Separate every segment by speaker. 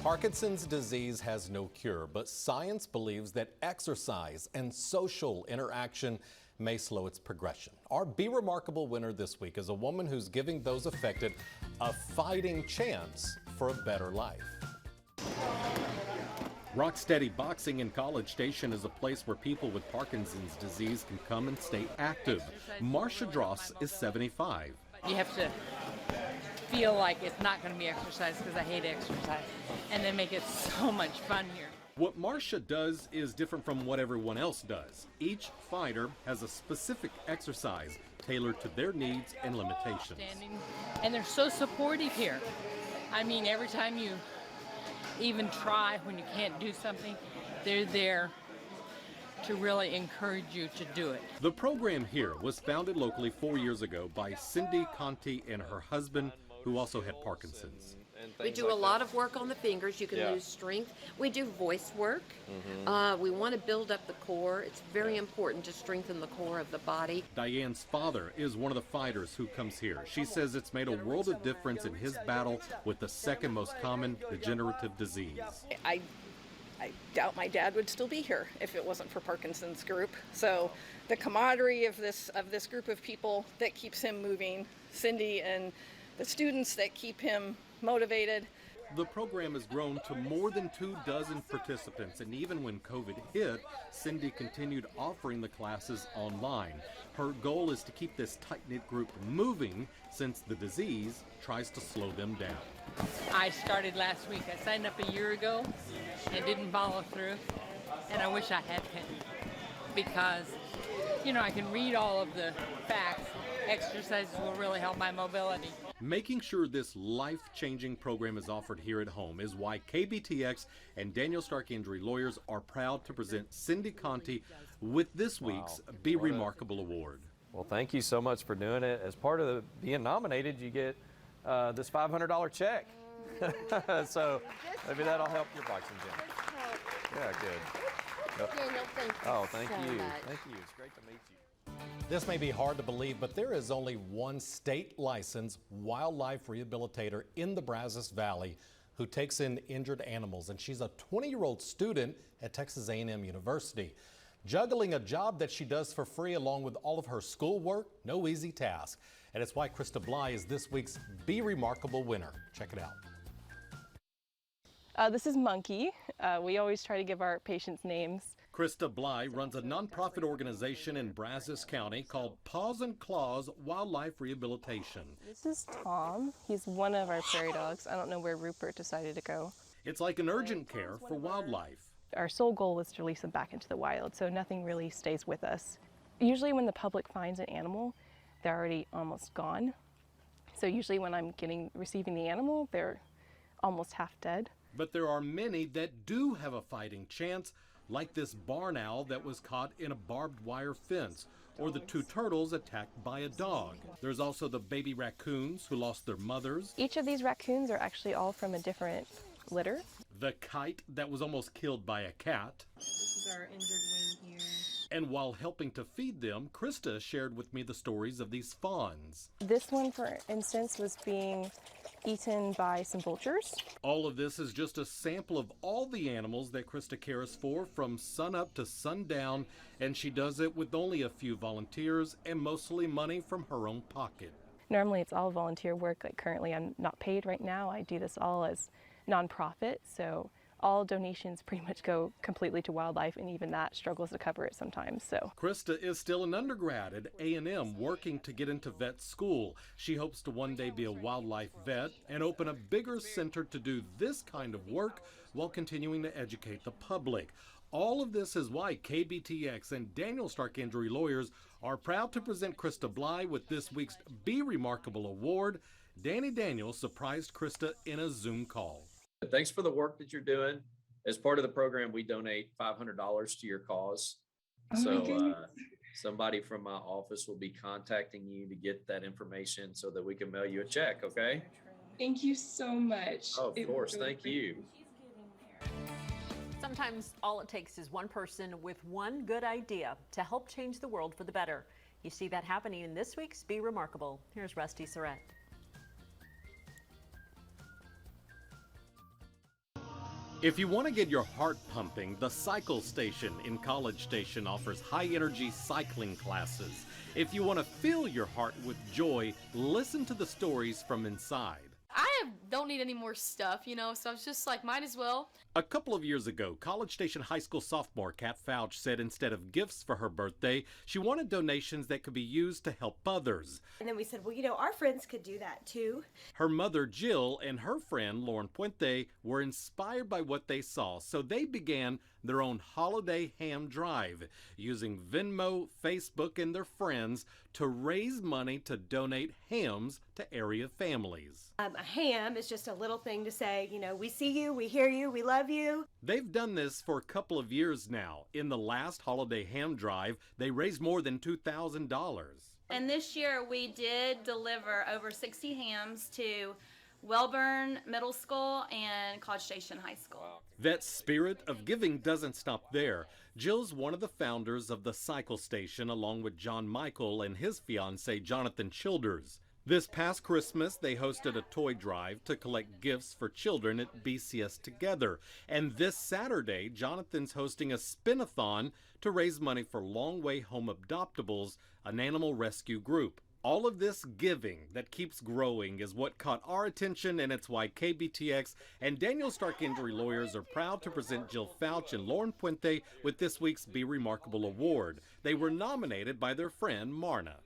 Speaker 1: Parkinson's disease has no cure, but science believes that exercise and social interaction may slow its progression. Our Be Remarkable winner this week is a woman who's giving those affected a fighting chance for a better life. Rocksteady Boxing in College Station is a place where people with Parkinson's disease can come and stay active. Marcia Dross is 75.
Speaker 2: You have to feel like it's not going to be exercise because I hate exercise, and they make it so much fun here.
Speaker 1: What Marcia does is different from what everyone else does. Each fighter has a specific exercise tailored to their needs and limitations.
Speaker 2: And they're so supportive here. I mean, every time you even try when you can't do something, they're there to really encourage you to do it.
Speaker 1: The program here was founded locally 4 years ago by Cindy Conti and her husband, who also had Parkinson's.
Speaker 3: We do a lot of work on the fingers. You can lose strength. We do voice work. We want to build up the core. It's very important to strengthen the core of the body.
Speaker 1: Diane's father is one of the fighters who comes here. She says it's made a world of difference in his battle with the second most common degenerative disease.
Speaker 4: I doubt my dad would still be here if it wasn't for Parkinson's group. So the camaraderie of this group of people that keeps him moving, Cindy and the students that keep him motivated.
Speaker 1: The program has grown to more than 24 participants, and even when COVID hit, Cindy continued offering the classes online. Her goal is to keep this tight-knit group moving since the disease tries to slow them down.
Speaker 2: I started last week. I signed up a year ago and didn't follow through, and I wish I had been, because, you know, I can read all of the facts. Exercises will really help my mobility.
Speaker 1: Making sure this life-changing program is offered here at home is why KBTX and Daniel Stark Injury Lawyers are proud to present Cindy Conti with this week's Be Remarkable Award.
Speaker 5: Well, thank you so much for doing it. As part of being nominated, you get this $500 check. So maybe that'll help your boxing gym. Yeah, good.
Speaker 3: Daniel, thank you.
Speaker 5: Oh, thank
Speaker 3: so
Speaker 5: you.
Speaker 3: much.
Speaker 5: Thank you. It's great to meet you.
Speaker 1: This may be hard to believe, but there is only one state-licensed wildlife rehabilitator in the Brazos Valley who takes in injured animals, and she's a 20-year-old student at Texas A&M University. Juggling a job that she does for free along with all of her schoolwork, no easy task. And it's why Krista Bly is this week's Be Remarkable winner. Check it out.
Speaker 6: This is Monkey. We always try to give our patients names.
Speaker 1: Krista Bly runs a nonprofit organization in Brazos County called Paws and Claws Wildlife Rehabilitation.
Speaker 6: This is Tom. He's one of our prairie dogs. I don't know where Rupert decided to go.
Speaker 1: It's like an urgent care for wildlife.
Speaker 6: Our sole goal is to release them back into the wild, so nothing really stays with us. Usually when the public finds an animal, they're already almost gone. So usually when I'm receiving the animal, they're almost half dead.
Speaker 1: But there are many that do have a fighting chance, like this barn owl that was caught in a barbed wire fence, or the two turtles attacked by a dog. There's also the baby raccoons who lost their mothers.
Speaker 6: Each of these raccoons are actually all from a different litter.
Speaker 1: The kite that was almost killed by a cat.
Speaker 6: This is our injured wing here.
Speaker 1: And while helping to feed them, Krista shared with me the stories of these fawns.
Speaker 6: This one, for instance, was being eaten by some vultures.
Speaker 1: All of this is just a sample of all the animals that Krista cares for from sunup to sundown, and she does it with only a few volunteers and mostly money from her own pocket.
Speaker 6: Normally it's all volunteer work. Like currently I'm not paid right now. I do this all as nonprofit, so all donations pretty much go completely to wildlife, and even that struggles to cover it sometimes. So
Speaker 1: Krista is still an undergrad at A&M working to get into vet school. She hopes to one day be a wildlife vet and open a bigger center to do this kind of work while continuing to educate the public. All of this is why KBTX and Daniel Stark Injury Lawyers are proud to present Krista Bly with this week's Be Remarkable Award. Danny Daniels surprised Krista in a Zoom call.
Speaker 7: Thanks for the work that you're doing. As part of the program, we donate $500 to your cause. So somebody from my office will be contacting you to get that information so that we can mail you a check, okay?
Speaker 8: Thank you so much.
Speaker 7: Oh, of course, thank you.
Speaker 9: Sometimes all it takes is one person with one good idea to help change the world for the better. You see that happening in this week's Be Remarkable. Here's Rusty Surratt.
Speaker 1: If you want to get your heart pumping, the Cycle Station in College Station offers high-energy cycling classes. If you want to fill your heart with joy, listen to the stories from inside.
Speaker 10: I don't need any more stuff, you know, so I was just like, might as well.
Speaker 1: A couple of years ago, College Station High School sophomore Kat Fouch said instead of gifts for her birthday, she wanted donations that could be used to help others.
Speaker 11: And then we said, well, you know, our friends could do that too.
Speaker 1: Her mother, Jill, and her friend, Lauren Puente, were inspired by what they saw, so they began their own holiday ham drive, using Venmo, Facebook, and their friends to raise money to donate hams to area families.
Speaker 11: A ham is just a little thing to say, you know, we see you, we hear you, we love you.
Speaker 1: They've done this for a couple of years now. In the last holiday ham drive, they raised more than $2,000.
Speaker 12: And this year we did deliver over 60 hams to Wellburn Middle School and College Station High School. Wow.
Speaker 1: That spirit of giving doesn't stop there. Jill's one of the founders of the Cycle Station, along with John Michael and his fiancé, Jonathan Childers. This past Christmas, they hosted a toy drive to collect gifts for children at BCS Together. And this Saturday, Jonathan's hosting a spin-a-thon to raise money for Long Way Home Adoptables, an animal rescue group. All of this giving that keeps growing is what caught our attention, and it's why KBTX and Daniel Stark Injury Lawyers are proud to present Jill Fouch and Lauren Puente with this week's Be Remarkable Award. They were nominated by their friend Marna.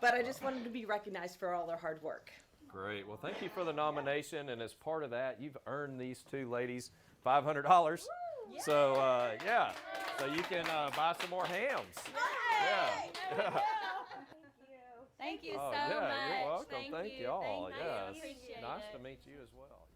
Speaker 11: But I just wanted to be recognized for all their hard work.
Speaker 5: Great. Well, thank you for the nomination, and as part of that, you've earned these two ladies $500. So, yeah. So you can buy some more hams. Yeah.
Speaker 12: Thank you so
Speaker 5: yeah,
Speaker 12: much.
Speaker 5: You're welcome.
Speaker 12: Thank
Speaker 5: Thank
Speaker 12: you.
Speaker 5: y'all.
Speaker 12: Thank you.
Speaker 5: Yeah,
Speaker 12: Appreciate
Speaker 5: nice
Speaker 12: it.
Speaker 5: to meet you as well.